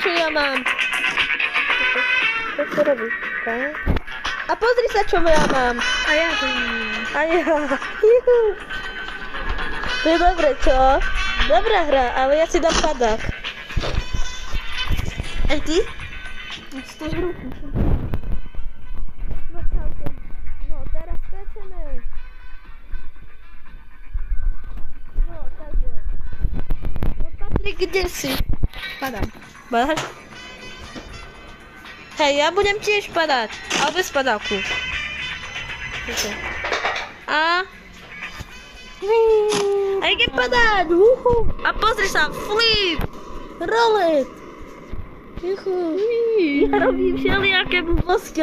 čo ja mám. Čo robíš? A pozri sa, čo ja mám. A ja to nemám. A ja. Juhu. To je dobre, čo? Dobrá hra, ale ja si dám padák. Ej, ty? Stož ruku. No celkom. No, teraz pečeme. No, takže. No, Patrik, kde si? Padám. Padáš? Hej, ja budem tiež padať, ale bez padáku. A... A idem padať, a pozri sa, flip, rolet. Ja robím všelijaké blbosti.